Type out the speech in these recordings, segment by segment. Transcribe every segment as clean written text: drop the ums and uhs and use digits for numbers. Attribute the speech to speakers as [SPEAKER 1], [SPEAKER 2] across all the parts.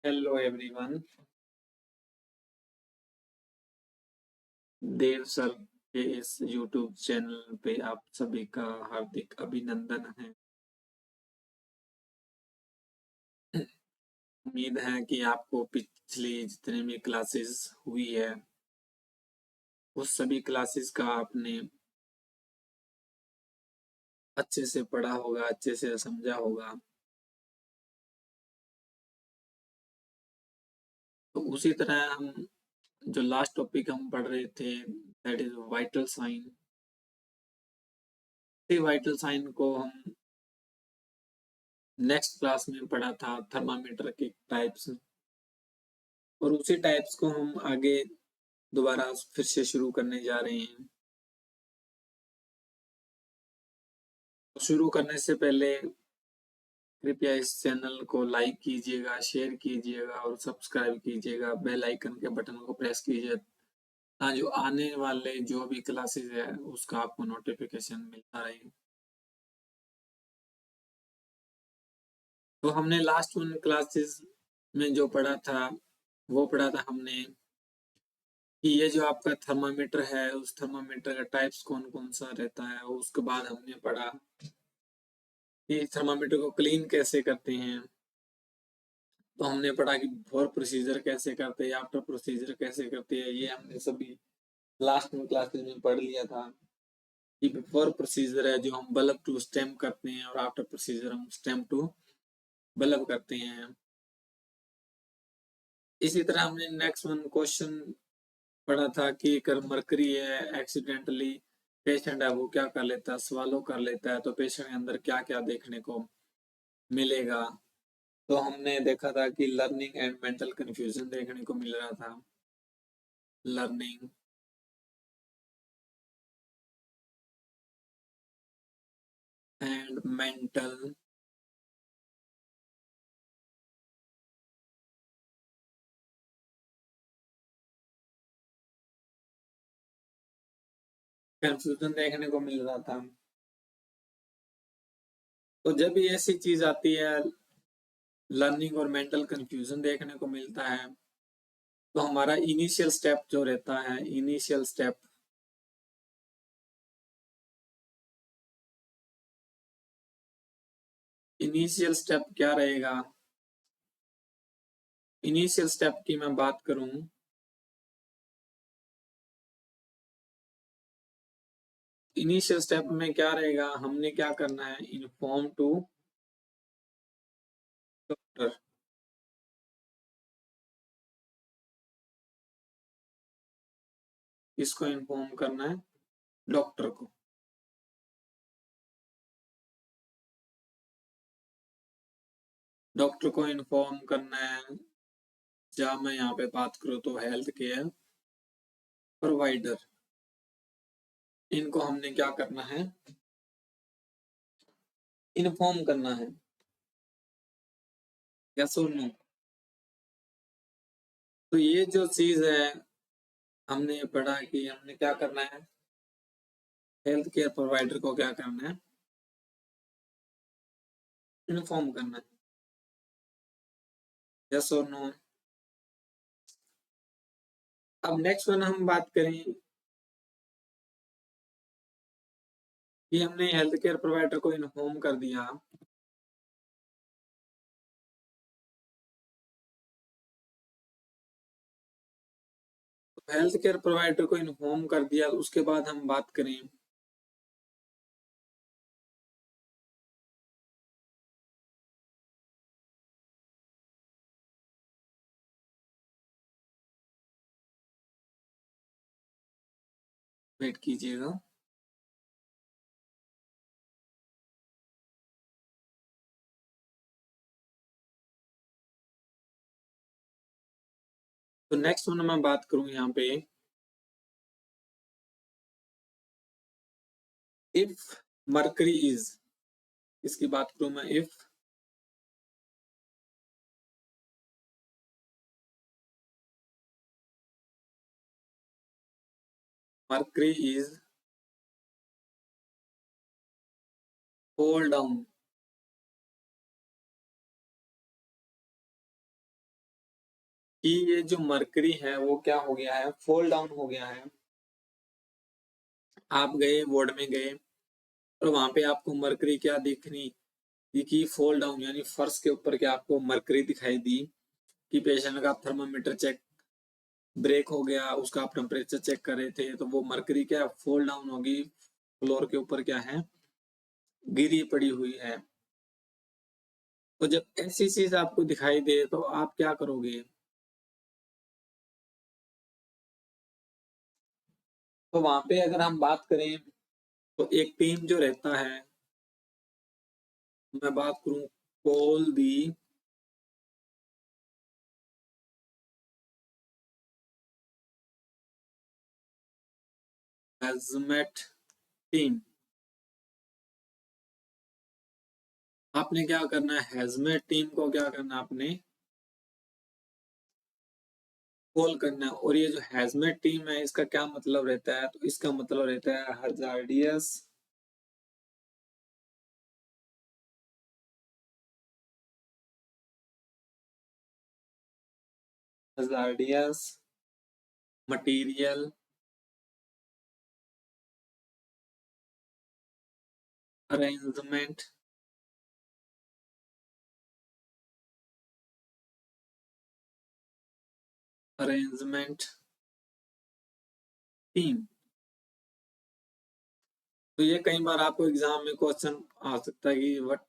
[SPEAKER 1] Hello everyone. देव sir के इस YouTube channel पे आप सभी का हार्दिक अभिनंदन है। उम्मीद है कि आपको पिछली जितनी भी क्लासेस हुई है उस सभी क्लासेस का आपने अच्छे से पढ़ा होगा, अच्छे से समझा होगा। तो उसी तरह हम जो लास्ट टॉपिक हम पढ़ रहे थे that is vital sign. Vital sign को हम नेक्स्ट क्लास में पढ़ा था थर्मामीटर के टाइप्स, और उसी टाइप्स को हम आगे दोबारा फिर से शुरू करने जा रहे हैं। तो शुरू करने से पहले कृपया इस चैनल को लाइक कीजिएगा, शेयर कीजिएगा और सब्सक्राइब कीजिएगा। बेल आइकन के बटन को प्रेस कीजिए ताकि जो आने वाले जो भी क्लासेस है उसका आपको नोटिफिकेशन मिलता रहे। तो हमने लास्ट वन क्लासेस में जो पढ़ा था वो पढ़ा था हमने कि ये जो आपका थर्मामीटर है उस थर्मामीटर का टाइप्स कौन कौन सा रहता है। उसके बाद हमने पढ़ा कि थर्मामीटर को क्लीन कैसे करते हैं। तो हमने पढ़ा कि बिफोर प्रोसीजर कैसे करते हैं, आफ्टर प्रोसीजर कैसे करते हैं। ये हमने सभी लास्ट में क्लासेस में पढ़ लिया था कि बिफोर प्रोसीजर है जो हम बल्ब टू स्टेम करते हैं और आफ्टर प्रोसीजर हम स्टेम टू बल्ब करते हैं। इसी तरह हमने नेक्स्ट वन क्वेश्चन पढ़ा था कि अगर मरकरी है एक्सीडेंटली पेशेंट है वो क्या कर लेता है, swallow कर लेता है, तो पेशेंट के अंदर क्या क्या देखने को मिलेगा। तो हमने देखा था कि लर्निंग एंड मेंटल कंफ्यूजन देखने को मिल रहा था। लर्निंग एंड मेंटल कंफ्यूजन देखने को मिल रहा था। तो जब भी ऐसी चीज आती है लर्निंग और मेंटल कंफ्यूजन देखने को मिलता है तो हमारा इनिशियल स्टेप जो रहता है, इनिशियल स्टेप क्या रहेगा। इनिशियल स्टेप की मैं बात करूं, इनिशियल स्टेप में क्या रहेगा, हमने क्या करना है, इन्फॉर्म टू डॉक्टर। इसको इन्फॉर्म करना है डॉक्टर को। डॉक्टर को इन्फॉर्म करना है, जहां मैं यहाँ पे बात करूँ तो हेल्थ केयर प्रोवाइडर, इनको हमने क्या करना है, इन्फॉर्म करना है। यस और नो। तो ये जो चीज है हमने ये पढ़ा कि हमने क्या करना है, हेल्थ केयर प्रोवाइडर को क्या करना है, इन्फॉर्म करना है। यस और नो। अब नेक्स्ट वन हम बात करें कि हमने हेल्थ केयर प्रोवाइडर को इन्फॉर्म कर दिया, तो हेल्थ केयर प्रोवाइडर को इन्फॉर्म कर दिया, उसके बाद हम बात करें वेट कीजिएगा। तो नेक्स्ट वन मैं बात करूं यहाँ पे, इफ मर्करी इज, इसकी बात करूं मैं, if mercury is fall down, कि ये जो मरकरी है वो क्या हो गया है, फॉल डाउन हो गया है। आप गए वार्ड में गए और वहां पे आपको मरकरी क्या दिखनी दिखी, फॉल डाउन, यानी फर्श के ऊपर क्या आपको मरकरी दिखाई दी कि पेशेंट का थर्मामीटर चेक ब्रेक हो गया, उसका आप टेम्परेचर चेक कर रहे थे तो वो मरकरी क्या फॉल डाउन होगी, फ्लोर के ऊपर क्या है गिरी पड़ी हुई है। तो जब ऐसी चीज आपको दिखाई दे तो आप क्या करोगे? तो वहां पे अगर हम बात करें तो एक टीम जो रहता है, मैं बात करूं कॉल दी हैजमेट टीम। आपने क्या करना है, हैजमेट टीम को क्या करना है, आपने कॉल करना है। और ये जो हैजमेट टीम है इसका क्या मतलब रहता है, तो इसका मतलब रहता है hazardous hazardous material arrangement arrangement team. तो ये कई बार आपको एग्जाम में क्वेश्चन आ सकता है कि what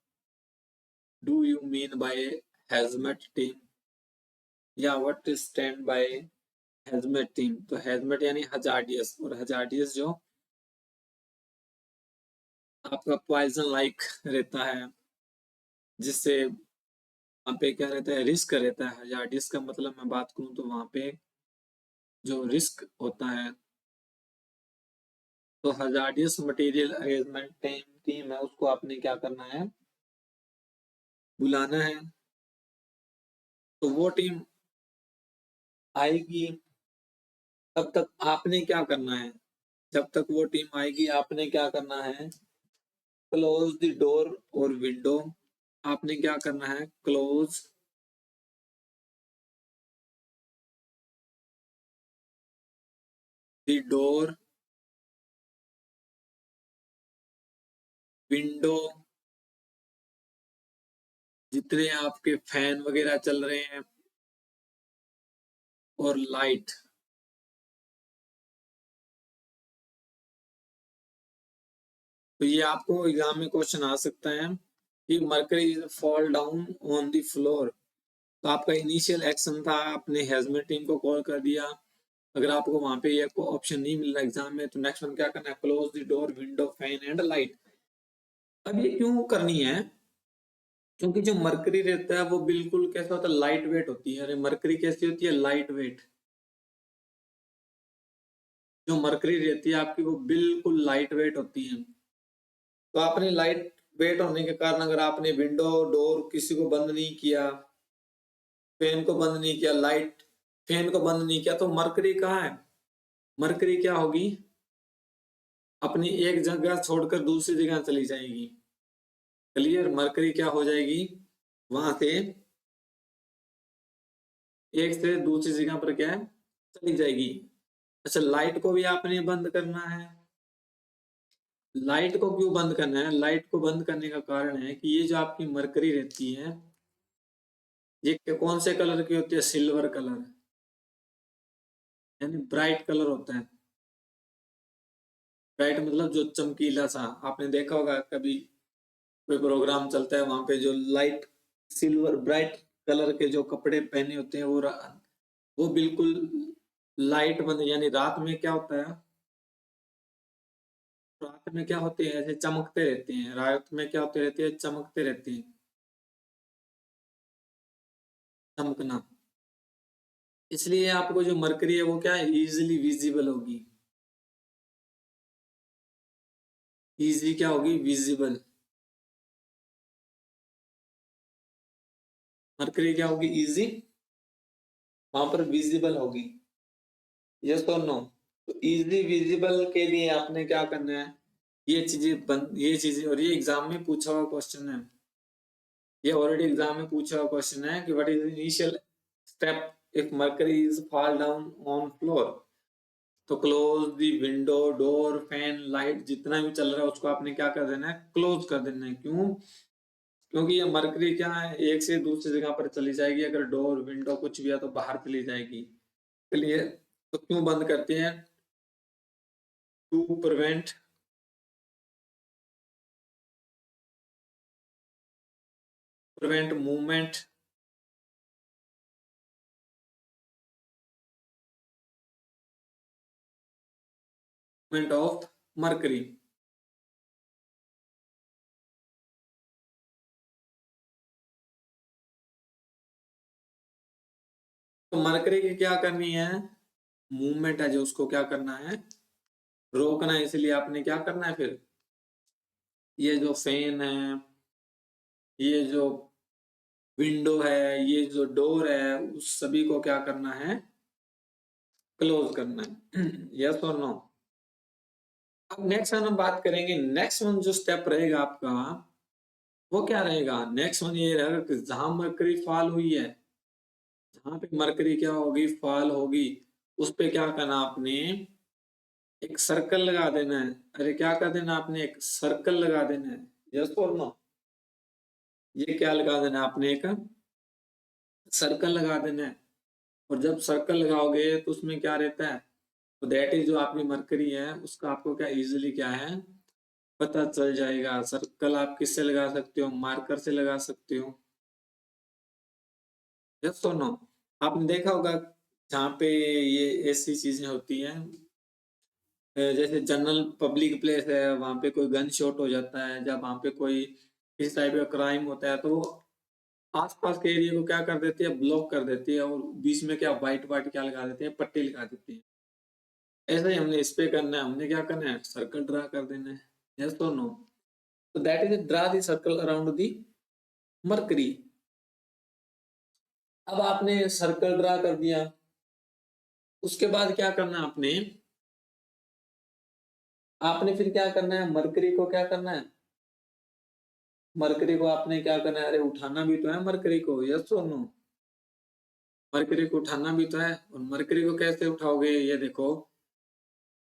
[SPEAKER 1] do you mean by hazmat team, या what stand by hazmat team. तो हैजमेट यानी हजार्डियस, और हजार्डियस जो आपका पॉइजन लाइक रहता है, जिससे वहाँ पे क्या रहता है, रिस्क रहता है। हजार्डियस का मतलब मैं बात करूँ तो वहाँ पे जो रिस्क होता है, तो हजार्डियस मटेरियल अरेंजमेंट टीम है, उसको आपने क्या करना है, बुलाना है। तो वो टीम आएगी, तब तक आपने क्या करना है, जब तक वो टीम आएगी आपने क्या करना है, क्लोज द डोर और विंडो। आपने क्या करना है, क्लोज द डोर, विंडो, जितने आपके फैन वगैरह चल रहे हैं, और लाइट। तो ये आपको एग्जाम में क्वेश्चन आ सकता है कि mercury is fall down on the floor. तो आपका इनिशियल एक्शन था, आपने हेजमेट टीम को कॉल कर दिया। अगर आपको वहां पे ये ऑप्शन नहीं मिल रहा एग्जाम में, तो नेक्स्ट वन क्या करना है, close the door window fan and light. अब ये क्यों करनी है, क्योंकि जो मरकरी रहता है वो बिल्कुल कैसा होता है, लाइट वेट होती है। अरे मरकरी कैसी होती है, लाइट वेट। जो मरकरी रहती है आपकी वो बिल्कुल लाइट वेट होती है। तो आपने लाइट वेट होने के कारण अगर आपने विंडो डोर किसी को बंद नहीं किया, फैन को बंद नहीं किया, लाइट फैन को बंद नहीं किया, तो मरकरी कहाँ है, मरकरी क्या होगी, अपनी एक जगह छोड़कर दूसरी जगह चली जाएगी। क्लियर, मरकरी क्या हो जाएगी, वहां से एक से दूसरी जगह पर क्या है, चली जाएगी। अच्छा, लाइट को भी आपने बंद करना है। लाइट को क्यों बंद करना है, लाइट को बंद करने का कारण है कि ये जो आपकी मरकरी रहती है, ये कौन से कलर की होती है, सिल्वर कलर, यानी ब्राइट कलर होता है। ब्राइट मतलब जो चमकीला सा, आपने देखा होगा कभी कोई प्रोग्राम चलता है वहां पे जो लाइट सिल्वर ब्राइट कलर के जो कपड़े पहने होते हैं, वो बिल्कुल लाइट बंद, यानी रात में क्या होता है, रात में क्या होते हैं, ऐसे चमकते रहते हैं, रात में क्या होते रहते हैं, चमकते रहते हैं, चमकना। इसलिए आपको जो मरकरी है वो क्या है, इजिली विजिबल होगी, इजी क्या होगी, विजिबल। मरकरी क्या होगी, इजी, वहां पर विजिबल होगी। यस और नो। तो इजी विजिबल के लिए आपने क्या करना है, ये चीजें, और ये एग्जाम में पूछा हुआ क्वेश्चन है, ये ऑलरेडी एग्जाम में पूछा हुआ क्वेश्चन है कि what is initial step if mercury is fall down on floor, तो close the window, door, fan, light, जितना भी चल रहा है उसको आपने क्या कर देना है, क्लोज कर देना है। क्यों? क्योंकि ये मरकरी क्या है, एक से दूसरी जगह पर चली जाएगी, अगर डोर विंडो कुछ भी है तो बाहर चली जाएगी। क्लियर? तो क्यों बंद करते हैं? To prevent movement of mercury. तो मरकरी की क्या करनी है, मूवमेंट है जो उसको क्या करना है, रोकना है। इसलिए आपने क्या करना है फिर, ये जो फैन है, ये जो विंडो है, ये जो डोर है, उस सभी को क्या करना है, क्लोज करना है। यस और नो? अब नेक्स्ट वन हम बात करेंगे। नेक्स्ट वन जो स्टेप रहेगा आपका, वो क्या रहेगा? नेक्स्ट वन ये रहेगा कि जहां मरकरी फॉल हुई है, जहां पे मरकरी क्या होगी, फॉल होगी, उस पे क्या करना आपने, एक सर्कल लगा देना है। अरे क्या कर देना आपने, एक सर्कल लगा देना है। यस और नो? ये क्या लगा देना है आपने, एक सर्कल लगा देना है। और जब सर्कल लगाओगे तो उसमें क्या रहता है, तो दैट इज जो आपकी मरकरी है उसका आपको क्या इजीली क्या है, पता चल जाएगा। सर्कल आप किससे लगा सकते हो, मार्कर से लगा सकते हो। यस और नो? आपने देखा होगा जहाँ पे ये ऐसी चीजें होती हैं, जैसे जनरल पब्लिक प्लेस है, वहां पे कोई गन शॉट हो जाता है, जब वहां पे कोई किसी टाइप का क्राइम होता है, तो वो आसपास के एरिया को क्या कर देती है, ब्लॉक कर देती है, और बीच में क्या व्हाइट व्हाइट क्या लगा देती है, पट्टी लगा देती है। ऐसा ही हमने इस पे करना है, हमने क्या करना है, सर्कल ड्रा कर देना है। यस और नो? तो that is draw the circle around the mercury. अब आपने सर्कल ड्रा कर दिया, उसके बाद क्या करना है आपने, आपने फिर क्या करना है, मरकरी को क्या करना है, मरकरी को आपने क्या करना है, अरे उठाना भी तो है मरकरी को। यस और नो? मरकरी को उठाना भी तो है। और मरकरी को कैसे उठाओगे, ये देखो,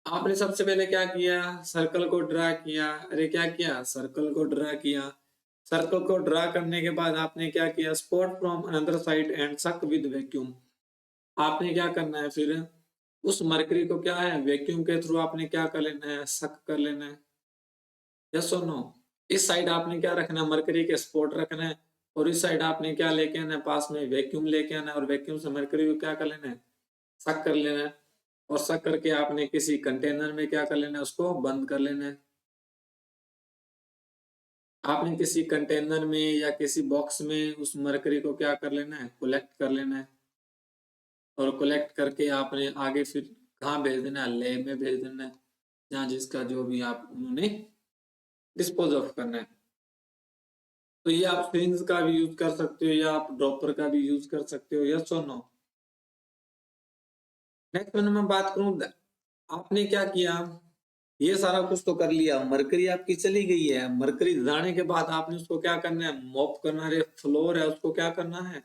[SPEAKER 1] आपने सबसे पहले क्या किया, सर्कल को ड्रा किया। अरे क्या किया, सर्कल को ड्रा किया। सर्कल को ड्रा करने के बाद आपने क्या किया, spot from another side and सक विद वैक्यूम। आपने क्या करना है फिर, उस मरकरी को क्या है, वैक्यूम के थ्रू आपने क्या कर लेना है, सक कर लेना है। यस और नो? इस साइड आपने क्या रखना है, मरकरी के स्पॉट रखना है, और इस साइड आपने क्या लेके आना है, पास में वैक्यूम लेके आना है, और वैक्यूम से मरकरी को क्या कर लेना है, सक कर लेना है। और सक करके आपने किसी कंटेनर में क्या कर लेना है, उसको बंद कर लेना है। आपने किसी कंटेनर में या किसी बॉक्स में उस मरकरी को क्या कर लेना है, कलेक्ट कर लेना है। और कलेक्ट करके आपने आगे फिर कहाँ भेज देना है, लैब में भेज देना है, जहाँ जिसका जो भी आप उन्होंने डिस्पोज ऑफ करना है। तो ये आप सिरिंज का भी यूज कर सकते हो, या आप ड्रॉपर का भी यूज कर सकते हो। यस और नो? नेक्स्ट मैं बात करूं, आपने क्या किया, ये सारा कुछ तो कर लिया, मरकरी आपकी चली गई है। मरकरी जाने के बाद आपने उसको क्या करना है, मॉप करना है। फ्लोर है उसको क्या करना है,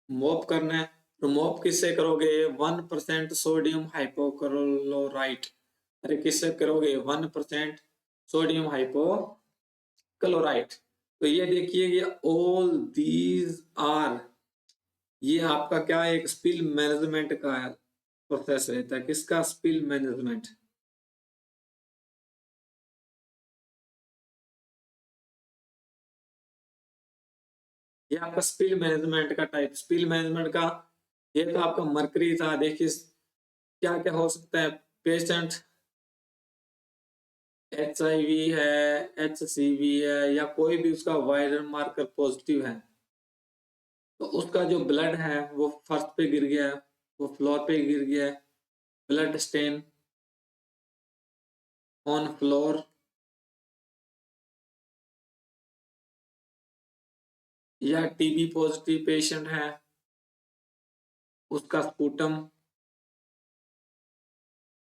[SPEAKER 1] मॉप करना है। तो मॉप किससे करोगे, 1% सोडियम हाइपोक्लोराइट। अरे किससे करोगे, 1% सोडियम हाइपोक्लोराइट। तो ये देखिए, ये ऑल दीज आर, ये आपका क्या है, एक स्पिल मैनेजमेंट का प्रोसेस रहता है। किसका, स्पिल मैनेजमेंट। ये आपका स्पिल मैनेजमेंट का टाइप, स्पिल मैनेजमेंट का। ये तो आपका मरकरी था। देखिए क्या क्या हो सकता है, पेशेंट HIV है, HCV है, या कोई भी उसका वायरल मार्कर पॉजिटिव है, तो उसका जो ब्लड है वो फर्श पे गिर गया है, वो फ्लोर पे गिर गया है, ब्लड स्टेन ऑन फ्लोर। या TB पॉजिटिव पेशेंट है, उसका स्पूटम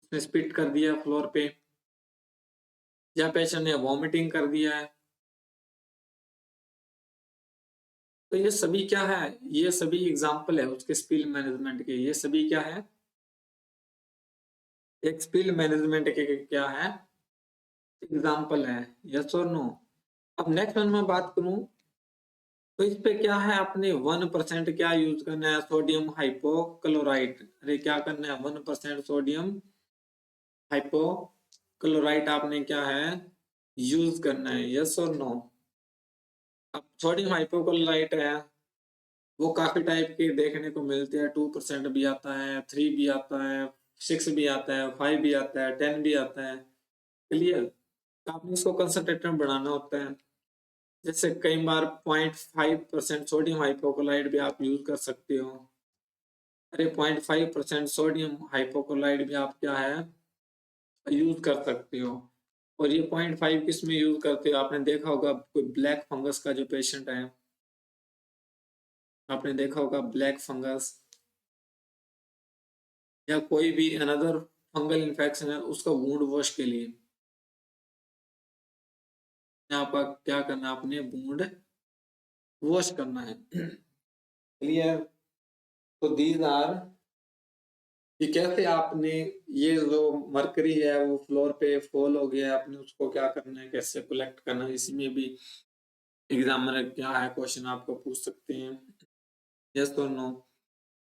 [SPEAKER 1] उसने स्पिट कर दिया फ्लोर पे, या पेशेंट ने वॉमिटिंग कर दिया है, तो ये सभी क्या है, ये सभी एग्जाम्पल है उसके स्पिल मैनेजमेंट के, ये सभी क्या है, एक स्पिल मैनेजमेंट के क्या है, एग्जाम्पल है। यस और नो। अब नेक्स्ट वन में बात करूं तो इस पे क्या है, आपने 1% क्या यूज करना है, सोडियम हाइपोक्लोराइट। अरे क्या करना है, 1% सोडियम हाइपोक्लोराइट आपने क्या है यूज करना है। यस और नो। अब सोडियम हाइपोक्लोराइट है, वो काफी टाइप के देखने को मिलते हैं, 2% भी आता है, 3 भी आता है, 6 भी आता है, 5 भी आता है, 10 भी आता है। क्लियर। आपने इसको कंसंट्रेटर में बढ़ाना होता है। जैसे कई बार 0.5% सोडियम हाइपोक्लोराइड भी आप यूज कर सकते हो। अरे 0.5% सोडियम हाइपोक्लोराइड भी आप क्या है यूज कर सकते हो। और ये 0.5 किस में यूज करते हो, आपने देखा होगा कोई ब्लैक फंगस का जो पेशेंट है, आपने देखा होगा ब्लैक फंगस या कोई भी अनदर फंगल इन्फेक्शन है, उसका वुंड वॉश के लिए यहाँ पर क्या करना है, आपने वुंड वॉश करना है। क्लियर। तो दीज आर कि कैसे आपने ये जो मरकरी है वो फ्लोर पे फॉल हो गया है, आपने उसको क्या करना है, कैसे कलेक्ट करना है, इसमें भी एग्जामिनर क्या है क्वेश्चन आपको पूछ सकते हैं। यस और नो।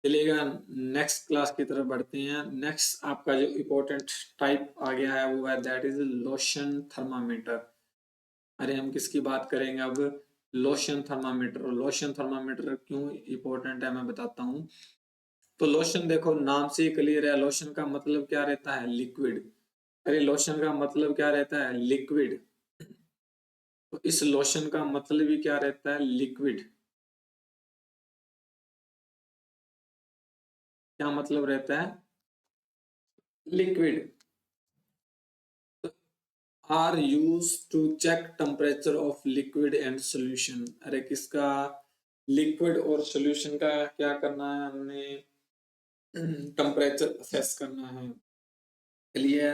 [SPEAKER 1] चलिएगा नेक्स्ट क्लास की तरफ बढ़ते हैं। नेक्स्ट आपका जो इम्पोर्टेंट टाइप आ गया है वो है दैट इज लोशन थर्मामीटर। अरे हम किसकी बात करेंगे अब, लोशन थर्मामीटर। लोशन थर्मामीटर क्यों इम्पोर्टेंट है मैं बताता हूँ। तो लोशन देखो नाम से ही क्लियर है, लोशन का मतलब क्या रहता है, लिक्विड। अरे लोशन का मतलब क्या रहता है, लिक्विड। तो इस लोशन का मतलब भी क्या रहता है, लिक्विड। क्या मतलब रहता है, liquid. Are use to check temperature of liquid and solution. अरे किसका, लिक्विड और सॉल्यूशन का क्या करना है, हमने टेम्परेचर असेस करना है। चलिए।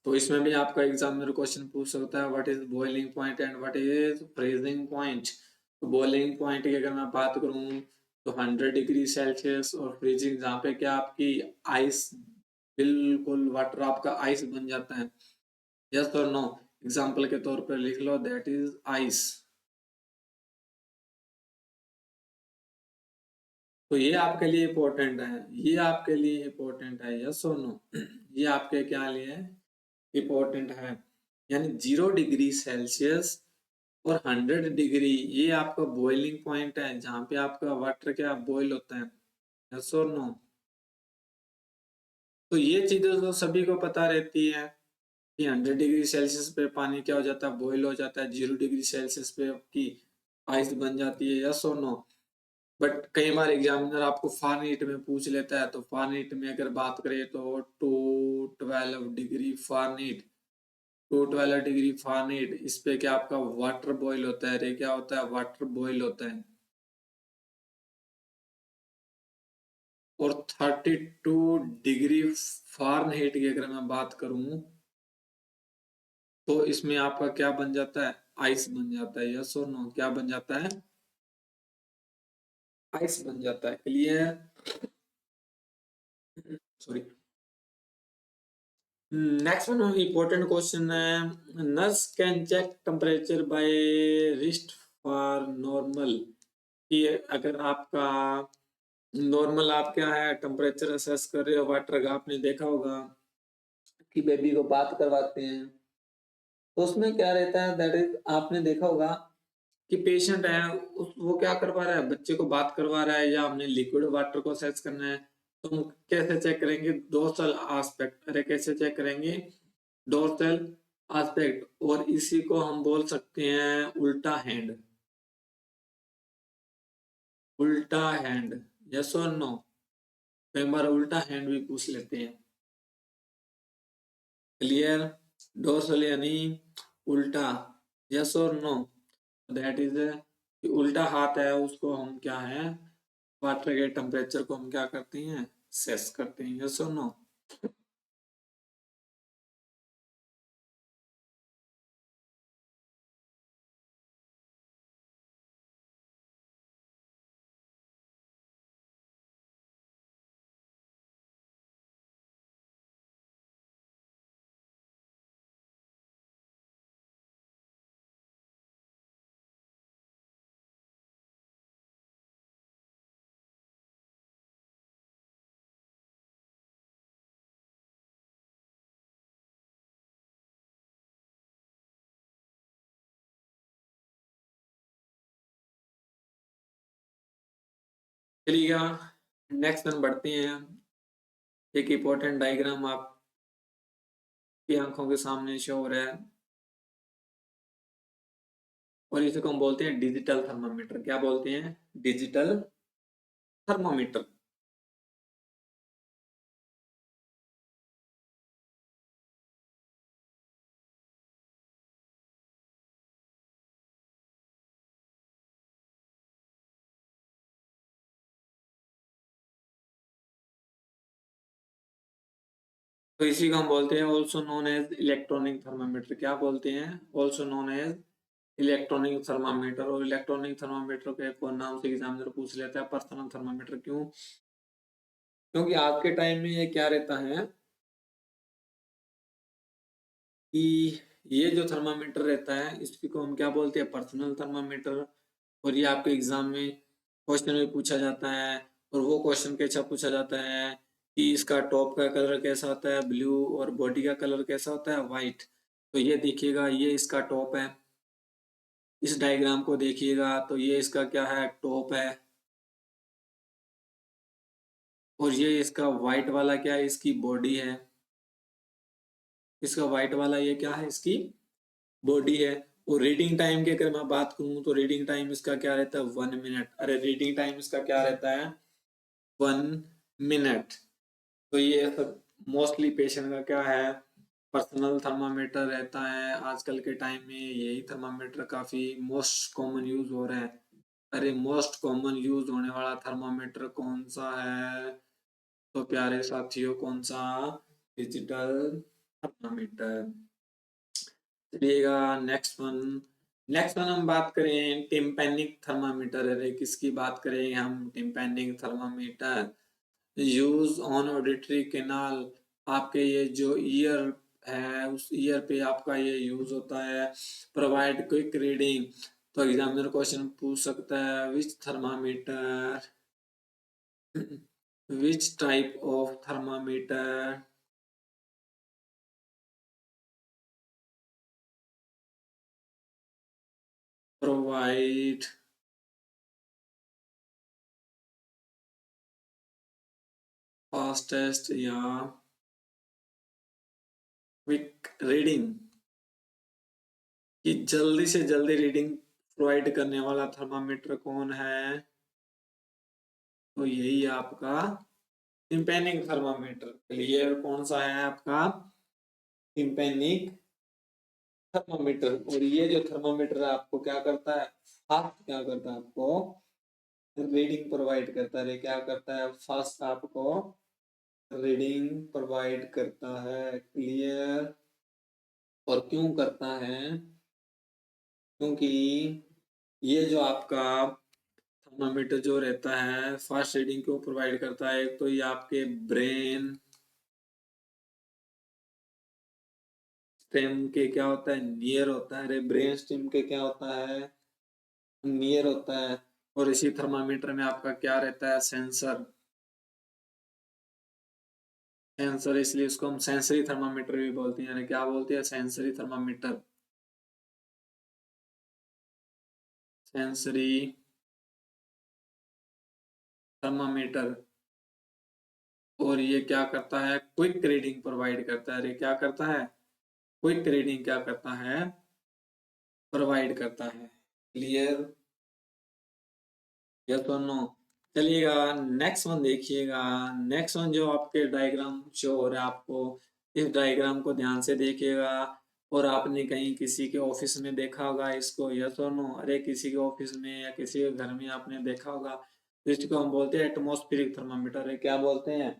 [SPEAKER 1] तो इसमें भी आपका एग्जाम में क्वेश्चन पूछ सकता है what is boiling point and what is freezing point. तो बॉइलिंग पॉइंट की अगर मैं बात करूं तो 100 डिग्री सेल्सियस, और फ्रीजिंग जहाँ पे क्या आपकी आइस, बिल्कुल वाटर आपका आइस बन जाता है। यस और नो। एग्जाम्पल के तौर पर लिख लो दैट इज आइस। तो ये आपके लिए इम्पोर्टेंट है, ये आपके लिए इम्पोर्टेंट है। यस और नो। ये आपके क्या लिए इम्पोर्टेंट है। यानी 0 डिग्री सेल्सियस और 100 डिग्री, ये आपका बॉइलिंग पॉइंट है जहाँ पे आपका वाटर क्या बॉईल होता है। यस और नो। तो ये चीजें तो सभी को पता रहती है कि 100 डिग्री सेल्सियस पे पानी क्या हो जाता है, बॉईल हो जाता है। 0 डिग्री सेल्सियस पे आपकी आइस बन जाती है। यस और नो। बट कई बार एग्जामिनर आपको फारेनहीट में पूछ लेता है, तो फारेनहीट में अगर बात करें तो 212 डिग्री फारेनहीट, 212 डिग्री फारेनहीट, इस पे क्या आपका वाटर बॉईल होता है। रे क्या होता है, वाटर बॉईल होता है। और 32 डिग्री फारेनहीट की अगर मैं बात करूं तो इसमें आपका क्या बन जाता है, आइस बन जाता है। यस और नो। क्या बन जाता है, आइस बन जाता है। Clear. Sorry. Next one important question है, nurse can check temperature by wrist for normal. कि अगर आपका नॉर्मल, आप क्या है टेम्परेचर असेस कर रहे हो वाटर का, आपने देखा होगा कि बेबी को बात करवाते हैं तो उसमें क्या रहता है, दैट इज आपने देखा होगा कि पेशेंट है वो क्या करवा रहा है, बच्चे को बात करवा रहा है या हमने लिक्विड वाटर को असेस करना है। तो हम कैसे चेक करेंगे, डोर्सल आस्पेक्ट। अरे कैसे चेक करेंगे, डोर्सल आस्पेक्ट। और इसी को हम बोल सकते हैं उल्टा हैंड, उल्टा हैंड। यस और नो। कई बार उल्टा हैंड भी पूछ लेते हैं। क्लियर। डोर्सल यानी उल्टा। यस और नो। दैट इज उल्टा हाथ है उसको हम क्या है, वाटर के टेम्परेचर को हम क्या करते हैं, सेस करते हैं। यस और नो। चलिएगा नेक्स्ट वन बढ़ते हैं। एक इम्पोर्टेंट डायग्राम आपकी आंखों के सामने शो हो रहा है और इसे को हम बोलते हैं डिजिटल थर्मामीटर। क्या बोलते हैं? Digital thermometer. तो इसी को हम बोलते हैं also known as electronic thermometer. क्या बोलते हैं? Also known as electronic thermometer. और इलेक्ट्रॉनिक थर्मामीटर के एक और नाम से एग्जामिनर पूछ लेता है पर्सनल थर्मामीटर। क्यों? क्योंकि आज के टाइम में ये क्या रहता है कि ये जो थर्मामीटर रहता है इसकी को हम क्या बोलते हैं? Personal thermometer. और ये आपके एग्जाम में क्वेश्चन में पूछा जाता है। और वो क्वेश्चन कैसा पूछा जाता है कि इसका टॉप का कलर कैसा होता है? ब्लू। और बॉडी का कलर कैसा होता है? वाइट। तो ये देखिएगा, ये इसका टॉप है। इस डायग्राम को देखिएगा तो ये इसका क्या है? टॉप है। और ये इसका वाइट वाला क्या है? इसकी बॉडी है। इसका वाइट वाला ये क्या है? इसकी बॉडी है। और रीडिंग टाइम की अगर मैं बात करूं तो रीडिंग टाइम इसका क्या रहता है? 1 मिनट। अरे रीडिंग टाइम इसका क्या रहता है? 1 मिनट। तो ये सब मोस्टली पेशेंट का क्या है? पर्सनल थर्मामीटर रहता है। आजकल के टाइम में यही थर्मामीटर काफी मोस्ट कॉमन यूज हो रहा है। अरे मोस्ट कॉमन यूज होने वाला थर्मामीटर कौन सा है तो प्यारे साथियों? कौन सा? Digital thermometer. चलिएगा नेक्स्ट वन हम बात करें टिम्पैनिक थर्मामीटर। अरे किसकी बात करें हम? Tympanic thermometer use on auditory canal. आपके ये जो ईयर है उस ईयर पे आपका ये यूज होता है। Provide quick reading. तो एग्जामिनर क्वेश्चन पूछ सकता है which thermometer which type of thermometer provide fastest या क्विक रीडिंग। कि जल्दी से जल्दी रीडिंग प्रोवाइड करने वाला थर्मामीटर कौन है? तो यही है आपका टिम्पैनिक थर्मामीटर। क्लियर? कौन सा है आपका? Tympanic thermometer. और ये जो थर्मामीटर है आपको क्या करता है? फास्ट क्या करता है? आपको रीडिंग प्रोवाइड करता है। क्या करता है? फास्ट आपको रीडिंग प्रोवाइड करता है। क्लियर? और क्यों करता है? क्योंकि ये जो आपका थर्मामीटर जो रहता है फास्ट रीडिंग क्यों प्रोवाइड करता है? एक तो ये आपके ब्रेन स्टेम के क्या होता है? नियर होता है। अरे ब्रेन स्टेम के क्या होता है? नियर होता है। और इसी थर्मामीटर में आपका क्या रहता है? सेंसर। सेंसर इसलिए इसको हम सेंसरी थर्मामीटर भी बोलते हैं। यानी क्या बोलते हैं? Sensory thermometer. Sensory thermometer. और ये क्या करता है? क्विक रीडिंग प्रोवाइड करता है। अरे क्या करता है? क्विक रीडिंग क्या करता है? प्रोवाइड करता है। क्लियर? यस और नो? चलिएगा नेक्स्ट वन देखिएगा। नेक्स्ट वन जो आपके डायग्राम शो हो रहा है आपको, इस डायग्राम को ध्यान से देखिएगा। और आपने कहीं किसी के ऑफिस में देखा होगा इसको। यस और नो? अरे किसी के ऑफिस में या किसी के घर में आपने देखा होगा। तो इसको हम बोलते हैं एटमॉस्फेरिक थर्मामीटर है। क्या बोलते हैं?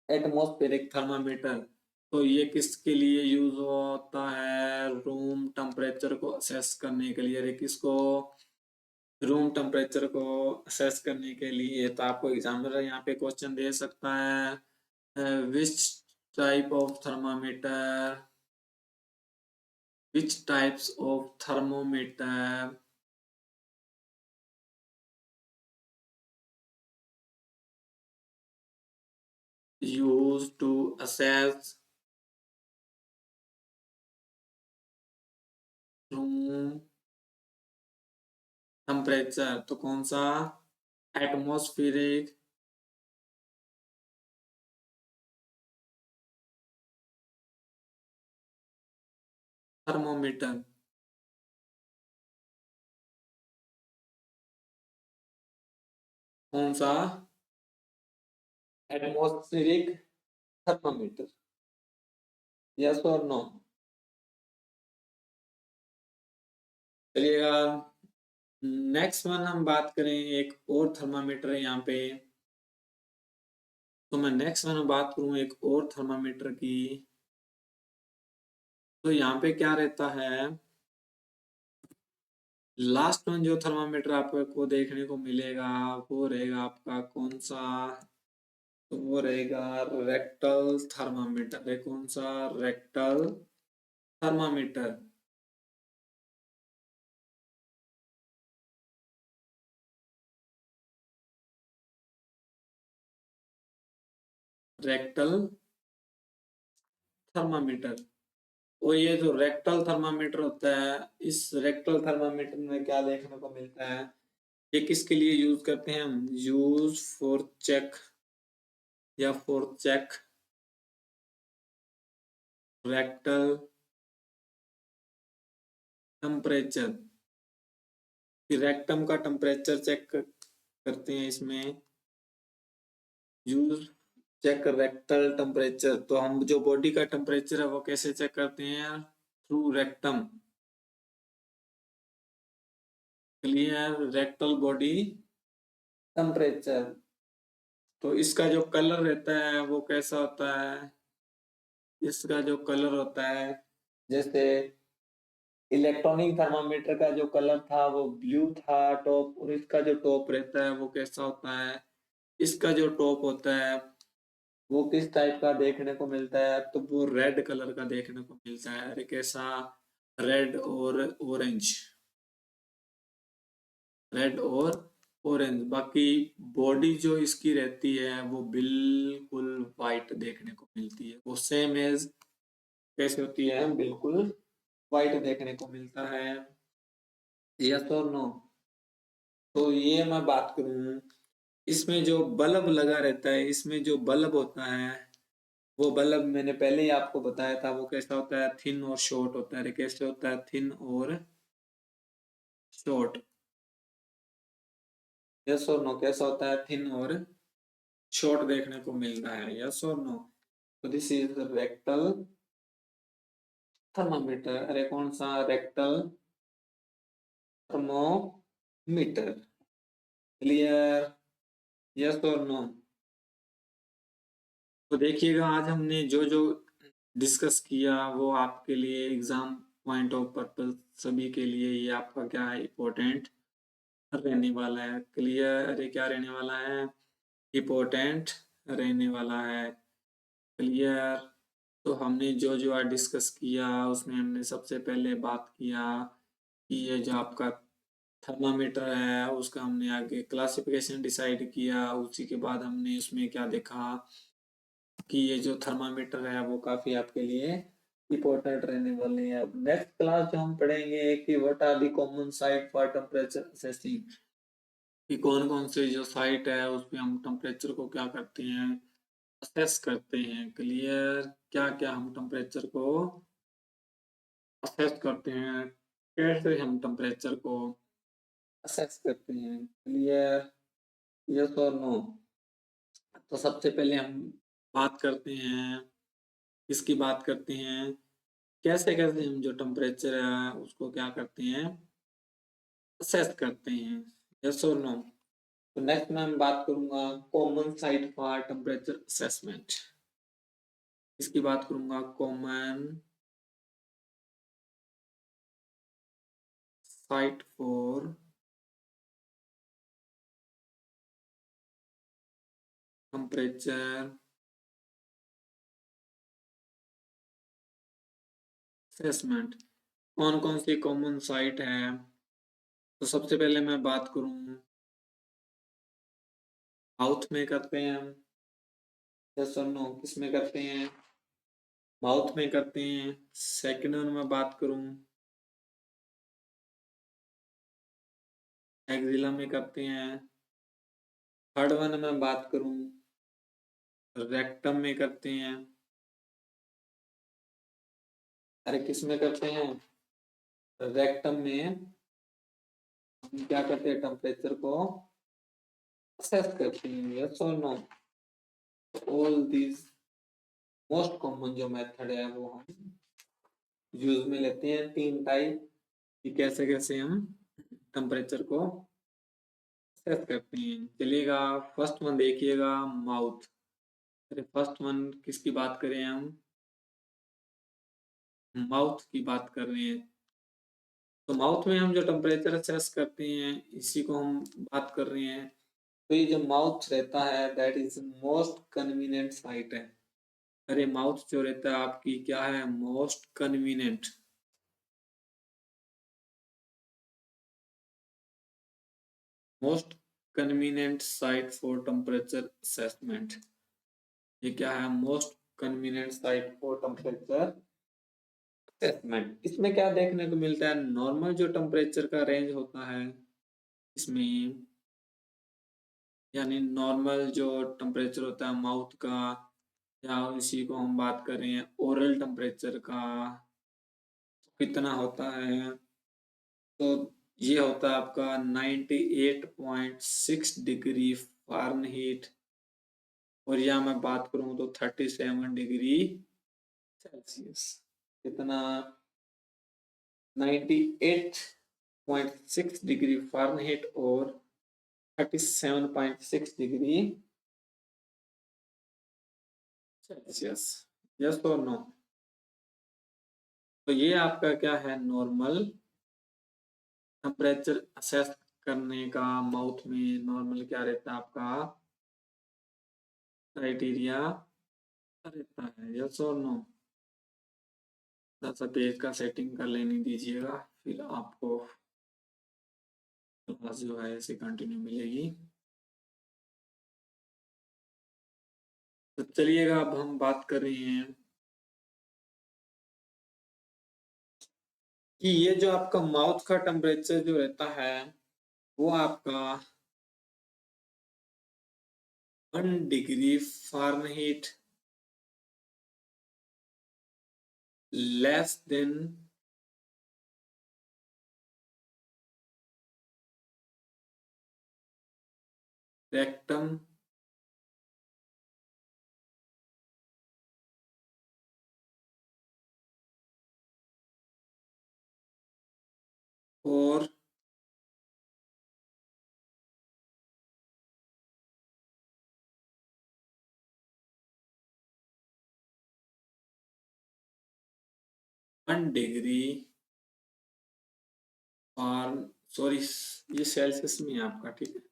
[SPEAKER 1] Atmospheric thermometer. तो ये किसके लिए यूज होता है? रूम टेम्परेचर को असेस करने के लिए। अरे किसको? रूम टेम्परेचर को असेस करने के लिए। तो आपको एग्जामिनर यहाँ पे क्वेश्चन दे सकता है which type of thermometer which types of thermometer use to assess room temperature. तो कौन सा एटमॉस्फेरिक थर्मोमीटर। कौन सा? Atmospheric thermometer. यस और नो? चलिएगा, नेक्स्ट वन हम बात करें एक और थर्मामीटर है यहाँ पे। तो मैं नेक्स्ट वन बात करूँ एक और थर्मामीटर की। तो यहाँ पे क्या रहता है, लास्ट वन जो थर्मामीटर आपको देखने को मिलेगा वो रहेगा आपका कौन सा? तो वो रहेगा रेक्टल थर्मामीटर है। कौन सा? Rectal thermometer. Rectal thermometer. और ये जो रेक्टल थर्मामीटर होता है, इस रेक्टल थर्मामीटर में क्या देखने को मिलता है? ये किसके लिए यूज करते हैं हम? यूज फॉर चेक या for check rectal temperature. Rectum का टेम्परेचर चेक करते हैं इसमें। Use check rectal temperature. तो हम जो बॉडी का टेम्परेचर है वो कैसे चेक करते हैं? Through rectum. Clear? Rectal body temperature. तो इसका जो कलर रहता है वो कैसा होता है? इसका जो कलर होता है, जैसे इलेक्ट्रॉनिक थर्मामीटर का जो कलर था वो ब्लू था टॉप, और इसका जो टॉप रहता है वो कैसा होता है? इसका जो टॉप होता है वो किस टाइप का देखने को मिलता है? तो वो रेड कलर का देखने को मिलता है। अरे कैसा? रेड और ऑरेंज। रेड और ऑरेंज। बाकी बॉडी जो इसकी रहती है वो बिल्कुल वाइट देखने को मिलती है। वो सेम एज कैसे होती है? बिल्कुल वाइट देखने को मिलता है। यस और नो? तो ये मैं बात करूं, इसमें जो बल्ब लगा रहता है, इसमें जो बल्ब होता है वो बल्ब मैंने पहले ही आपको बताया था वो कैसा होता है? थिन और शॉर्ट होता है। कैसे होता है? थिन और शॉर्ट। यस और नो? कैसा होता है? थिन और शॉर्ट देखने को मिलता है। यस और नो? तो दिस इज रेक्टल थर्मामीटर। अरे कौन सा? Rectal thermometer. क्लियर? यस और नो? तो देखिएगा, आज हमने जो जो डिस्कस किया वो आपके लिए एग्जाम पॉइंट ऑफ पर्पस सभी के लिए ये आपका क्या है? इम्पोर्टेंट रहने वाला है। क्लियर? अरे क्या रहने वाला है? इम्पोर्टेंट रहने वाला है। क्लियर? तो हमने जो जो आज डिस्कस किया उसमें हमने सबसे पहले बात किया कि ये जो आपका थर्मामीटर है उसका हमने आगे क्लासिफिकेशन डिसाइड किया। उसी के बाद हमने उसमें क्या देखा कि ये जो थर्मामीटर है वो काफी आपके लिए इम्पोर्टेंट रहने वाले हैं। अब नेक्स्ट क्लास जो हम पढ़ेंगे कि what are the common site for temperature assessing, कि कौन कौन से जो साइट है उसमें हम टेम्परेचर को क्या करते हैं? असेस करते हैं। क्लियर? क्या क्या हम टेम्परेचर को असेस करते हैं? कैसे हम टेम्परेचर को असेस करते हैं? क्लियर? यस और नो? तो सबसे पहले हम बात करते हैं, किसकी बात करते हैं? कैसे कैसे हम जो टेम्परेचर है उसको क्या करते हैं? असेस करते हैं। यस और नो? तो नेक्स्ट में मैं बात करूंगा common site for temperature assessment. इसकी बात करूंगा common site for temperature assessment. कौन कौन सी कॉमन साइट है? तो सबसे पहले मैं बात करूं, माउथ में करते हैं हम। यस और नो? किस में करते हैं? माउथ में करते हैं। सेकंड में मैं बात करूं, एक्जिला में करते हैं। थर्ड वन में बात करूं, रेक्टम में करते हैं। अरे किस में करते हैं? रेक्टम में हम क्या करते हैं, टेम्परेचर को असेस करते हैं। यस और no? All these most common जो मेथड है वो हम यूज में लेते हैं। तीन टाइप कि कैसे कैसे हम टेम्परेचर को असेस करते हैं। चलिएगा फर्स्ट वन देखिएगा, माउथ। अरे फर्स्ट वन किसकी बात करें हम? माउथ की बात कर रहे हैं। तो माउथ में हम जो टेम्परेचर असेस करते हैं इसी को हम बात कर रहे हैं। तो ये जो माउथ रहता है that is most convenient site है। अरे माउथ जो रहता है आपकी क्या है? Most convenient. Most convenient site for temperature assessment. ये क्या है? Most convenient site for temperature assessment. इसमें क्या देखने को मिलता है? नॉर्मल जो टेम्परेचर का रेंज होता है इसमें, यानी नॉर्मल जो टेम्परेचर होता है माउथ का, या इसी को हम बात कर रहे हैं ओरल टेम्परेचर का, कितना होता है? तो ये होता है आपका 98.6 डिग्री फ़ारेनहीट। और यहाँ मैं बात करूँ तो 37 डिग्री सेल्सियस। कितना? 98.6 डिग्री फ़ारेनहीट और 37.6 डिग्री सेल्सियस। यस और नो? तो ये आपका क्या है? नॉर्मल टेम्परेचर असेस करने का माउथ में नॉर्मल क्या रहता है आपका क्राइटेरिया रहता है। यस और नो? थोड़ा सा पेज का सेटिंग कर लेने दीजिएगा, फिर आपको क्लास जो है ऐसे कंटिन्यू मिलेगी। तो चलिएगा अब हम बात कर रहे हैं कि ये जो आपका माउथ का टेम्परेचर जो रहता है वो आपका 1 degree Fahrenheit less than rectum और वन डिग्री फार सॉरी, ये सेल्सियस में है आपका, ठीक है।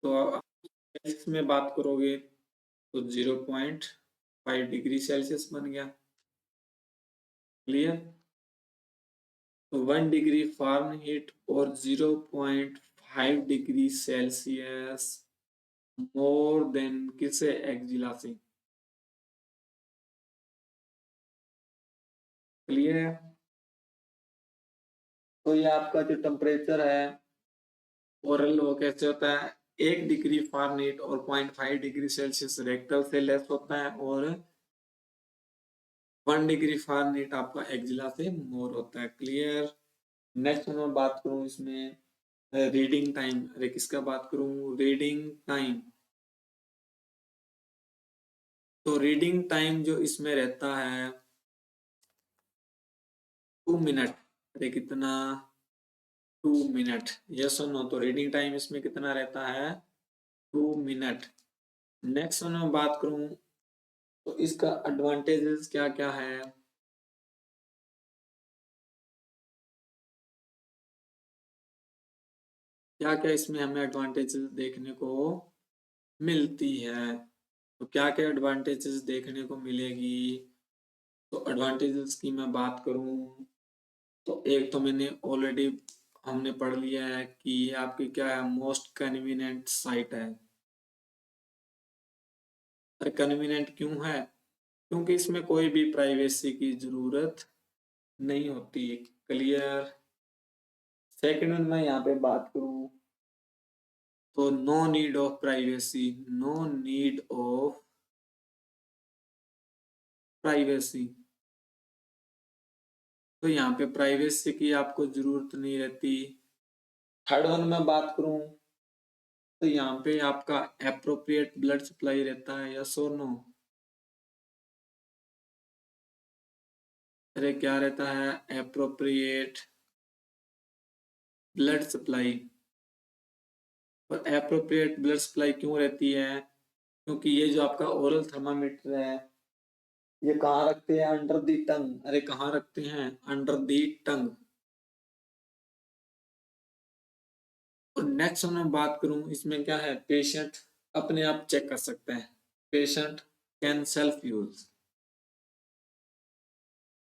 [SPEAKER 1] तो आप सेल्सियस में बात करोगे तो 0.5 डिग्री सेल्सियस बन गया। क्लियर? तो 1 डिग्री फ़ारेनहीट और 0.5 डिग्री सेल्सियस मोर देन किसे? एक्जिला से। क्लियर है? तो ये आपका जो टेम्परेचर है ओरल वो कैसे होता है? 1 डिग्री फ़ारेनहीट और 0.5 डिग्री सेल्सियस रेक्टल से लेस होता है, और 1 डिग्री फ़ारेनहीट आपका एक्जिला से मोर होता है। क्लियर? नेक्स्ट मैं बात करूं इसमें रीडिंग टाइम। अरे किसका बात करूं? Reading time. तो रीडिंग टाइम जो इसमें रहता है 2 मिनट। अरे कितना? 2 मिनट। यस और नो? तो रीडिंग टाइम इसमें कितना रहता है? 2 मिनट। नेक्स्ट मैं बात करूं तो इसका एडवांटेजेस क्या क्या है? क्या क्या इसमें हमें एडवांटेजेस देखने को मिलती है? तो क्या क्या एडवांटेजेस देखने को मिलेगी? तो एडवांटेजेस की मैं बात करूं तो एक तो मैंने ऑलरेडी हमने पढ़ लिया है कि ये आपकी क्या है? मोस्ट कन्वीनियंट साइट है। और कन्वीनियंट क्यों है? क्योंकि इसमें कोई भी प्राइवेसी की जरूरत नहीं होती। क्लियर? सेकंड में मैं यहाँ पे बात करूँ तो no need of privacy, no need of privacy, तो यहाँ पे प्राइवेसी की आपको जरूरत नहीं रहती। थर्ड वन में बात करूं तो यहाँ पे आपका एप्रोप्रिएट ब्लड सप्लाई रहता है, यस और नो? अरे क्या रहता है? Appropriate blood supply. और एप्रोप्रिएट ब्लड सप्लाई क्यों रहती है? क्योंकि ये जो आपका ओरल थर्मामीटर है, ये कहाँ रखते हैं? अंडर दी टंग। अरे कहाँ रखते हैं? अंडर दी टंग। और नेक्स्ट मैं बात करूं, इसमें क्या है? पेशेंट अपने आप चेक कर सकता है। Patient can self use,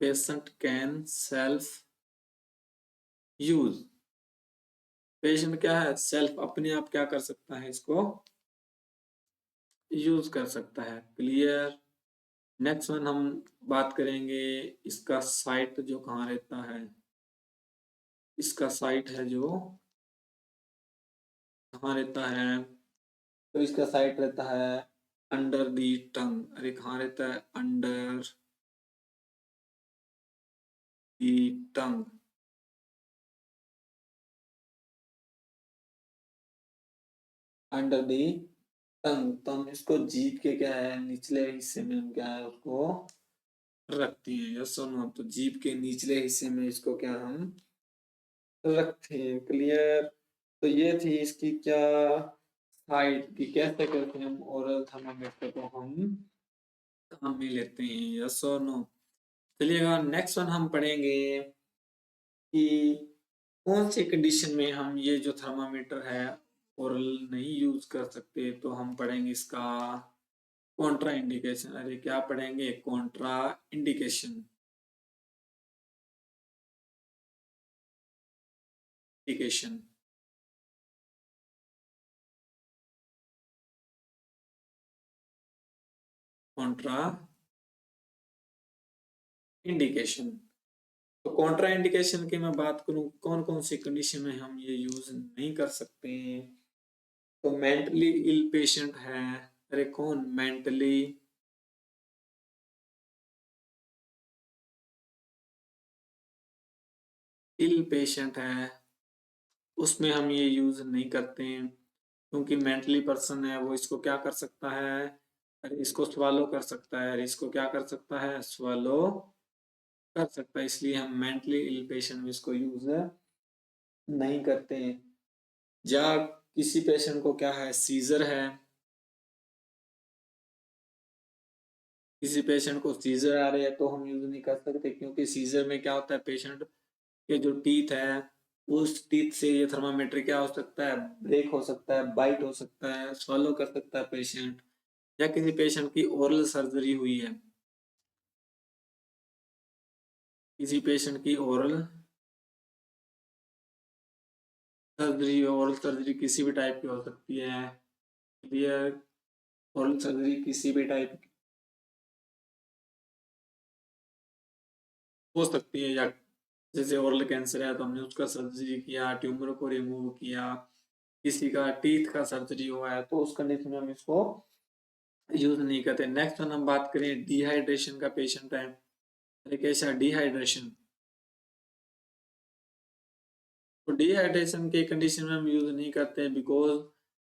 [SPEAKER 1] patient can self use. Patient क्या है? सेल्फ अपने आप क्या कर सकता है? इसको यूज कर सकता है। क्लियर? नेक्स्ट वन हम बात करेंगे इसका साइट जो कहाँ रहता है। इसका साइट है जो कहाँ रहता है? तो इसका साइट रहता है अंडर दी टंग। अरे कहाँ रहता है? Under the tongue. Under the tongue. तो हम इसको जीभ के क्या है? निचले हिस्से में हम क्या है उसको रखते हैं, यस और नो? तो जीभ के निचले हिस्से में इसको क्या हम रखते हैं। क्लियर? तो ये थी इसकी क्या हाइट की, कैसे करते हैं हम ओरल थर्मामीटर को हम काम में लेते हैं, यस और नो? चलिएगा नेक्स्ट वन हम पढ़ेंगे कि कौन सी कंडीशन में हम ये जो थर्मामीटर है ओरल नहीं यूज कर सकते। तो हम पढ़ेंगे इसका कॉन्ट्रा इंडिकेशन। अरे क्या पढ़ेंगे? Contra indication. Indication, Contra indication. तो कॉन्ट्रा इंडिकेशन की मैं बात करूं, कौन कौन सी कंडीशन में हम ये यूज नहीं कर सकते हैं। तो मेंटली इल पेशेंट है। अरे कौन मेंटली इल पेशेंट है, उसमें हम ये यूज नहीं करते हैं। क्योंकि मेंटली पर्सन है, वो इसको क्या कर सकता है? अरे इसको स्वालो कर सकता है। अरे इसको क्या कर सकता है? स्वालो कर सकता है। इसलिए हम मेंटली इल पेशेंट में इसको यूज नहीं करते हैं। या किसी पेशेंट को क्या है? सीजर है, किसी पेशेंट को सीजर आ रहे हैं तो हम यूज नहीं कर सकते। क्योंकि सीजर में क्या होता है? पेशेंट के जो टीथ है, उस टीथ से ये थर्मामीटर क्या हो सकता है? ब्रेक हो सकता है, बाइट हो सकता है, swallow कर सकता है पेशेंट। या किसी पेशेंट की ओरल सर्जरी हुई है, किसी पेशेंट की ओरल सर्जरी, ओरल सर्जरी किसी भी टाइप की हो सकती है। क्लियर? ओरल सर्जरी किसी भी टाइप की हो सकती है। या जैसे ओरल कैंसर है तो हमने उसका सर्जरी किया, ट्यूमर को रिमूव किया। किसी का टीथ का सर्जरी हुआ है तो उस कंडीशन में हम इसको यूज नहीं करते। नेक्स्ट वन हम बात करें, डिहाइड्रेशन का पेशेंट है। एक ऐसा डिहाइड्रेशन, तो डिहाइड्रेशन के कंडीशन में हम यूज नहीं करते हैं। बिकॉज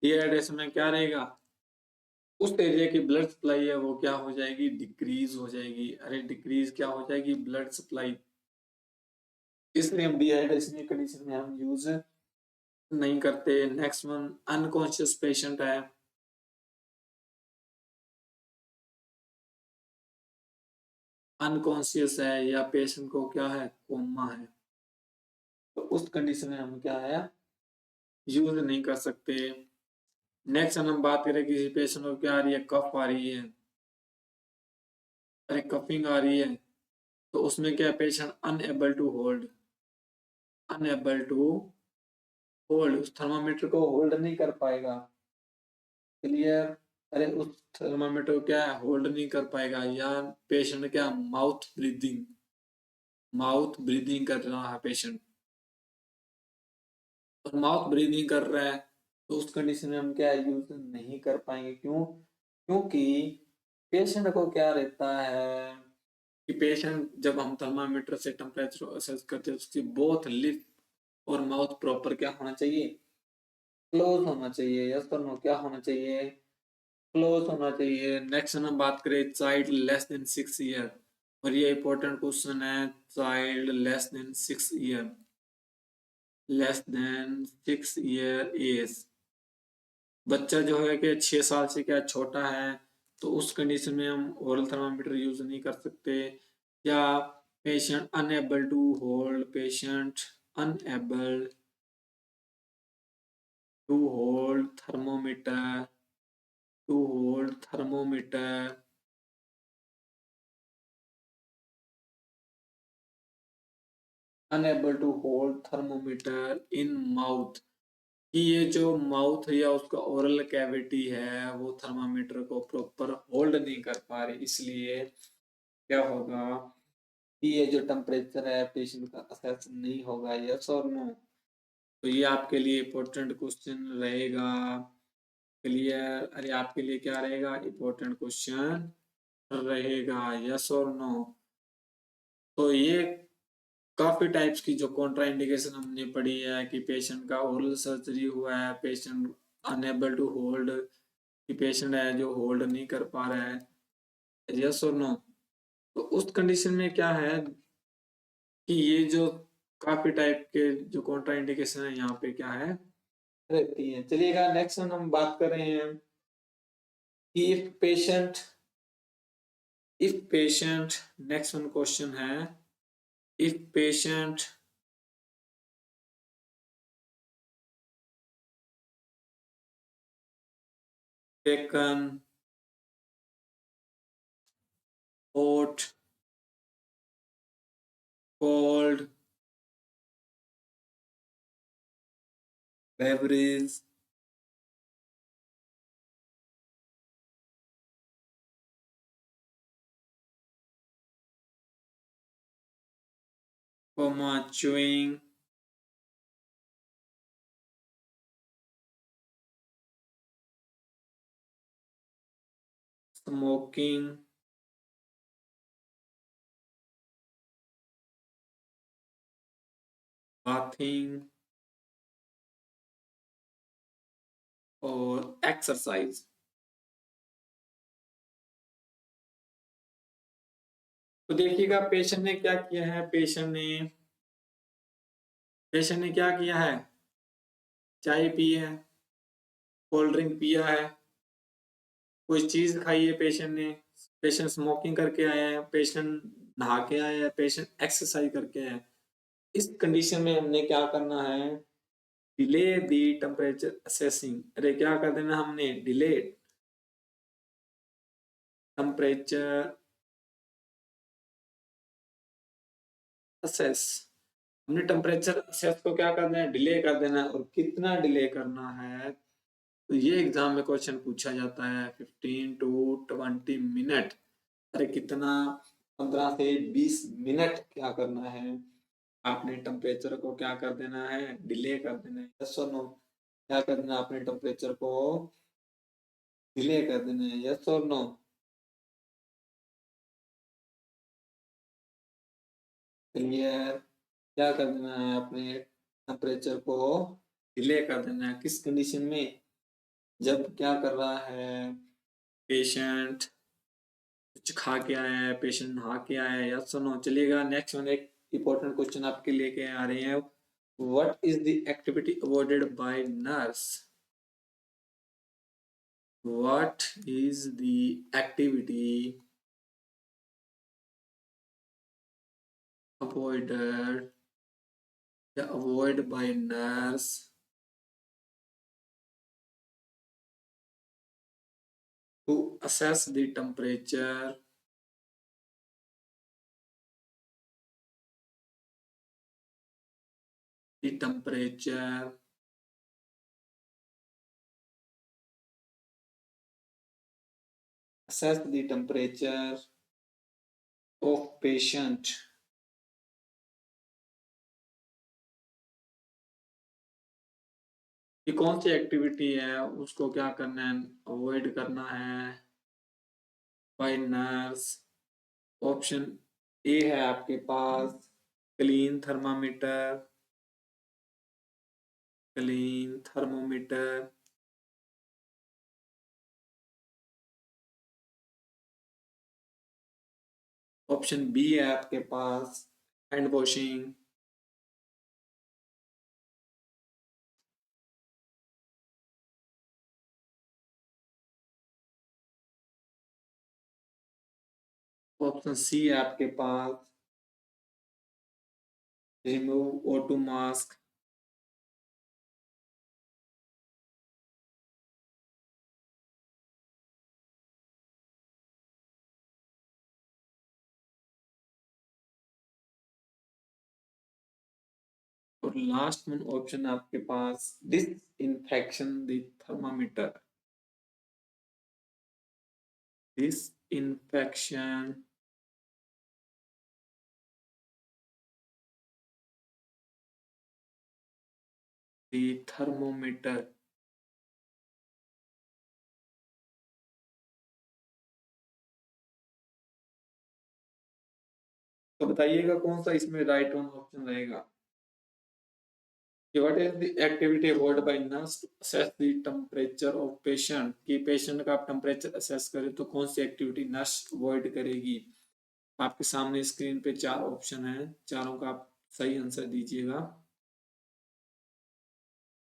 [SPEAKER 1] डिहाइड्रेशन में क्या रहेगा? उस एरिया की ब्लड सप्लाई है वो क्या हो जाएगी? डिक्रीज हो जाएगी। अरे डिक्रीज क्या हो जाएगी? Blood supply. इसलिए हम डिहाइड्रेशन की कंडीशन में हम यूज नहीं करते। नेक्स्ट वन अनकॉन्शियस पेशेंट है। अनकॉन्शियस है या पेशेंट को क्या है? कोमा है, तो उस कंडीशन में हम क्या है? यूज नहीं कर सकते। नेक्स्ट हम बात करें किसी पेशेंट को क्या आ रही है? कफ आ रही है, अरे कफिंग आ रही है, तो उसमें क्या? Patient unable to hold, unable to hold, उस थर्मामीटर को होल्ड नहीं कर पाएगा। क्लियर? अरे उस थर्मामीटर को क्या है? होल्ड नहीं कर पाएगा। या पेशेंट क्या? माउथ ब्रीदिंग कर रहा है पेशेंट, और माउथ ब्रीदिंग कर रहा है तो उस कंडीशन में हम क्या यूज नहीं कर पाएंगे। क्यों? क्योंकि पेशेंट को क्या रहता है कि पेशेंट जब हम थर्मामीटर से टेम्परेचर असेस करते हैं, उसकी बोथ लिप और माउथ प्रॉपर क्या होना चाहिए, क्लोज होना चाहिए। यस और नो, क्या होना चाहिए, क्लोज होना चाहिए। नेक्स्ट हम बात करें चाइल्ड लेस देन 6 ईयर, और ये इंपॉर्टेंट क्वेश्चन है, child less than 6 year, less than 6 year age, बच्चा जो है कि 6 साल से क्या छोटा है, तो उस कंडीशन में हम ओरल थर्मामीटर यूज नहीं कर सकते। या patient unable to hold, patient unable to hold thermometer, to hold thermometer, unable to hold thermometer in mouth, कि ये जो माउथ या उसका ओरल कैविटी है वो थर्मामीटर को प्रॉपर होल्ड नहीं कर पा रही, इसलिए क्या होगा कि ये जो टेम्परेचर है पेशेंट का असेस नहीं होगा। यस और नो? तो ये आपके लिए इम्पोर्टेंट क्वेश्चन रहेगा। क्लियर? अरे आपके लिए क्या रहेगा, इम्पोर्टेंट क्वेश्चन रहेगा। यस और नो? तो ये काफी टाइप्स की जो कॉन्ट्रा इंडिकेशन हमने पढ़ी है कि पेशेंट का ओरल सर्जरी हुआ है, पेशेंट अनएबल टू होल्ड, कि पेशेंट है जो होल्ड नहीं कर पा रहा है। यस और नो? तो उस कंडीशन में क्या है कि ये जो काफी टाइप के जो कॉन्ट्रा इंडिकेशन है यहाँ पे क्या है, रहती है। चलिएगा नेक्स्ट हम बात कर रहे हैं कि if patient, next one question है, if patient taken hot, cold beverage, chewing, smoking, bathing और एक्सरसाइज। तो देखिएगा पेशेंट ने क्या किया है, पेशेंट ने क्या किया है, चाय पी है, कोल्ड ड्रिंक पिया है, कोई चीज खाई है पेशेंट ने, पेशेंट स्मोकिंग करके आया है, पेशेंट नहा के आया है, पेशेंट एक्सरसाइज करके आया है। इस कंडीशन में हमने क्या करना है, डिले दी टेम्परेचर असेसिंग। अरे क्या कर देना हमने, डिले टेम्परेचर असेस, हमने टेम्परेचर असेस को क्या करना है, डिले कर देना है। और कितना डिले करना है, तो ये एग्जाम में क्वेश्चन पूछा जाता है 15 to 20 मिनट। अरे कितना, 15 से 20 मिनट क्या करना है, आपने टेम्परेचर को क्या कर देना है, डिले कर देना है। यस और नो? क्या कर देना आपने, टेम्परेचर को डिले कर देना है। यस और नो? क्लियर? क्या कर देना है आपने, टेम्परेचर को डिले कर देना है। किस कंडीशन में, जब क्या कर रहा है, पेशेंट कुछ खा के आया है, पेशेंट नहा के आया है। यस और नो? चलिएगा नेक्स्ट वन, एक इंपॉर्टेंट क्वेश्चन आपके लेके आ रहे हैं, what is the activity avoided by nurse, what is the activity avoided या avoid by nurse to assess the temperature, the temperature assess the temperature of patient कि कौन सी एक्टिविटी है उसको क्या करना है, अवॉइड करना है बाय नर्स। ऑप्शन ए है आपके पास clean thermometer, clean thermometer. Option B है आपके पास हैंड वॉशिंग। ऑप्शन सी है आपके पास रिमूव O2 मास्क। और लास्ट वन ऑप्शन आपके पास disinfection the thermometer, disinfection the thermometer. तो बताइएगा कौन सा इसमें राइट वन ऑप्शन रहेगा कि what is the activity avoid by nurse to assess the temperature of patient, कि पेशेंट का आप टेम्परेचर असेस करें तो कौन सी एक्टिविटी नर्स अवॉइड करेगी। आपके सामने स्क्रीन पे चार ऑप्शन है, चारों का आप सही आंसर दीजिएगा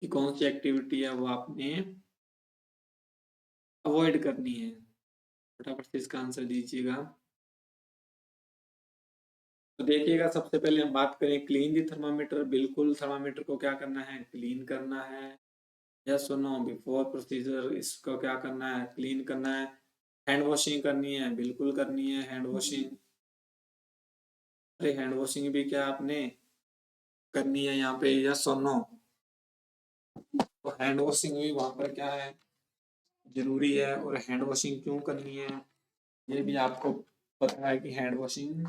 [SPEAKER 1] कि कौन सी एक्टिविटी है वो आपने अवॉइड करनी है। फटाफट से इसका आंसर दीजिएगा। तो देखिएगा सबसे पहले हम बात करें क्लीन दी थर्मामीटर। बिल्कुल थर्मामीटर को क्या करना है, क्लीन करना है। यस और नो, बिफोर प्रोसीजर इसको क्या करना है, क्लीन करना है। हैंड वॉशिंग करनी है, बिल्कुल करनी है हैंड वॉशिंग। अरे हैंड वॉशिंग भी क्या आपने करनी है यहाँ पे, यस और नो। तो हैंड वॉशिंग भी वहां पर क्या है, जरूरी है। और हैंड वॉशिंग क्यों करनी है ये भी आपको पता है कि हैंड वॉशिंग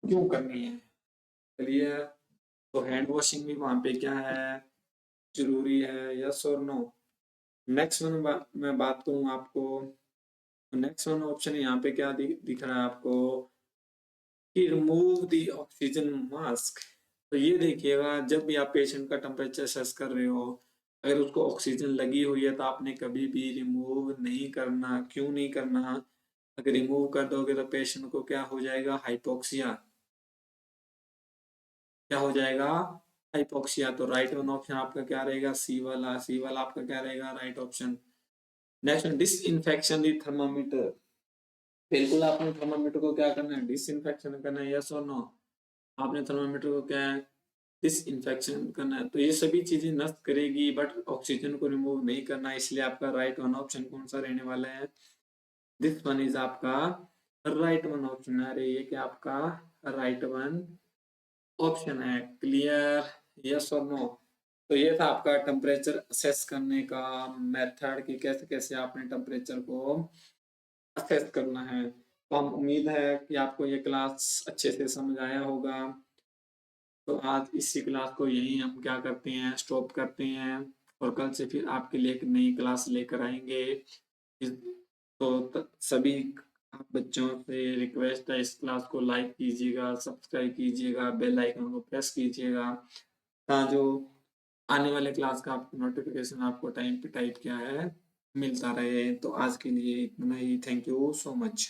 [SPEAKER 1] क्यों करनी है। चलिए, तो हैंड वॉशिंग भी वहां पे क्या है, जरूरी है। यस और नो। नेक्स्ट वन मैं बात करूँ आपको, नेक्स्ट वन ऑप्शन यहाँ पे क्या दिख रहा है आपको कि रिमूव द ऑक्सीजन मास्क। तो ये देखिएगा जब भी आप पेशेंट का टेम्परेचर असेस कर रहे हो, अगर उसको ऑक्सीजन लगी हुई है तो आपने कभी भी रिमूव नहीं करना। क्यों नहीं करना, अगर रिमूव कर दोगे तो पेशेंट को क्या हो जाएगा, हाइपोक्सिया। क्या हो जाएगा, हाइपोक्सिया। तो राइट वन ऑप्शन आपका क्या रहेगा, सी वाला। सी वाला आपका क्या रहेगा, राइट ऑप्शन। नेक्स्ट डिसइंफेक्शन दी थर्मामीटर। बिल्कुल आपने थर्मामीटर को क्या करना है, डिसइंफेक्शन करना है। यस और नो, आपने थर्मामीटर को क्या है, डिसइंफेक्शन करना है। तो ये सभी चीजें नष्ट करेगी बट ऑक्सीजन को रिमूव नहीं करना, इसलिए आपका राइट वन ऑप्शन कौन सा रहने वाला है, दिस वन इज आपका राइट वन ऑप्शन है। अरे ये क्या आपका राइट वन ऑप्शन है। क्लियर, यस और नो। तो ये था आपका टेम्परेचर असेस करने का मेथड कि कैसे कैसे आपने टेम्परेचर को असेस करना है। तो हम उम्मीद है कि आपको ये क्लास अच्छे से समझ आया होगा। तो आज इसी क्लास को यहीं हम क्या करते हैं, स्टॉप करते हैं। और कल से फिर आपके लिए एक नई क्लास लेकर आएंगे। तो सभी आप बच्चों से रिक्वेस्ट है, इस क्लास को लाइक कीजिएगा, सब्सक्राइब कीजिएगा, बेल आइकन को प्रेस कीजिएगा, जो आने वाले क्लास का आपको नोटिफिकेशन आपको टाइम पे टाइप क्या है मिलता रहे। तो आज के लिए इतना ही। Thank you so much.